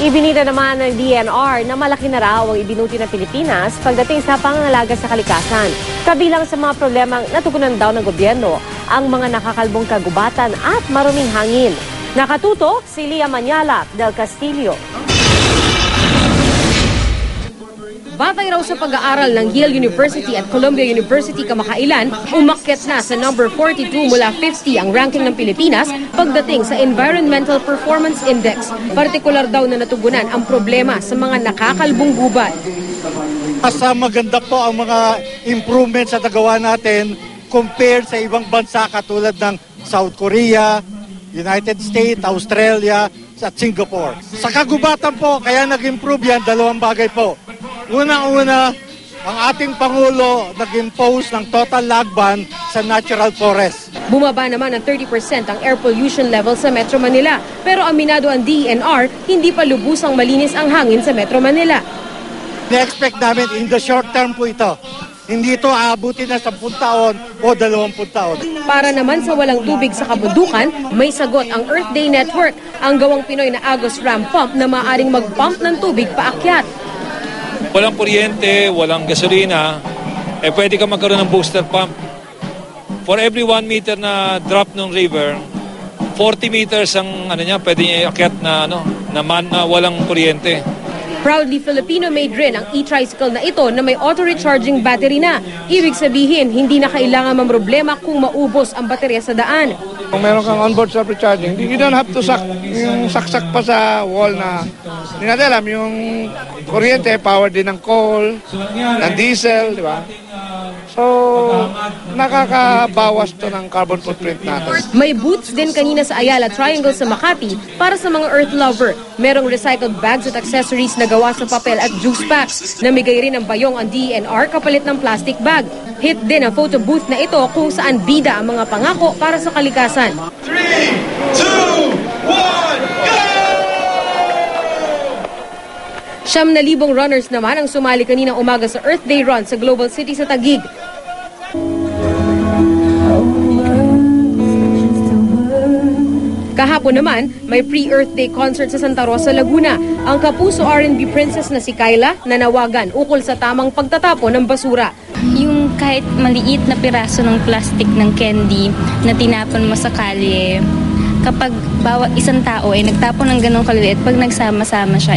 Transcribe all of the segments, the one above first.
Ibinida naman ng DNR na malaki na raw ang ibinuti ng Pilipinas pagdating sa pangangalaga sa kalikasan. Kabilang sa mga problemang natugunan daw ng gobyerno ang mga nakakalbong kagubatan at maruming hangin. Nakatutok si Lia Manyala del Castillo. Batay raw sa pag-aaral ng Yale University at Columbia University kamakailan, umakyat na sa number 42 mula 50 ang ranking ng Pilipinas pagdating sa Environmental Performance Index. Partikular daw na natugunan ang problema sa mga nakakalbong gubat. Mas maganda po ang mga improvements sa nagawa natin compared sa ibang bansa katulad ng South Korea, United States, Australia, at Singapore. Sa kagubatan po, kaya nag-improve yan, dalawang bagay po. Una-una, ang ating Pangulo nag-impose ng total log ban sa natural forest. Bumaba naman ng 30% ang air pollution level sa Metro Manila. Pero aminado ang DENR, hindi pa lubusang malinis ang hangin sa Metro Manila. Na-expect namin in the short term po ito. Hindi ito aabutin na 10 taon o 20 taon. Para naman sa walang tubig sa kabundukan, may sagot ang Earth Day Network, ang gawang Pinoy na Agos Ram Pump na maaaring mag-pump ng tubig paakyat. Walang kuryente, walang gasolina, pwede ka magkaroon ng booster pump. For every 1 meter na drop ng river, 40 meters ang pwede niya iakyat na na walang kuryente. Proudly Filipino-made rin ang e-tricycle na ito na may auto-recharging battery na. Ibig sabihin, hindi na kailangan mamroblema kung maubos ang baterya sa daan. Kung meron kang onboard self-recharging, you don't have to yung saksak pa sa wall na hindi natin alam, yung kuryente, power din ng coal, ng diesel, di ba? So, nakakabawas to ng carbon footprint natin. May booths din kanina sa Ayala Triangle sa Makati para sa mga earth lover. Merong recycled bags at accessories na gawa sa papel at juice packs. Namigay rin ng bayong ang DENR kapalit ng plastic bag. Hit din ang photo booth na ito kung saan bida ang mga pangako para sa kalikasan. 3, 2, 1, go! 9,000 runners naman ang sumali kaninang umaga sa Earth Day Run sa Global City sa Taguig. Kahapon naman, may pre-Earth Day concert sa Santa Rosa, Laguna. Ang kapuso R&B princess na si Kyla nanawagan ukol sa tamang pagtatapon ng basura. Yung kahit maliit na piraso ng plastic ng candy na tinapon mo sa kalye, kapag bawat isang tao ay nagtapon ng ganong kaliliit, pag nagsama-sama siya,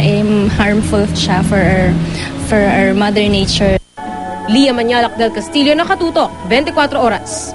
harmful siya for our mother nature. Lia Manyala del Castillo, nakatutok, 24 oras.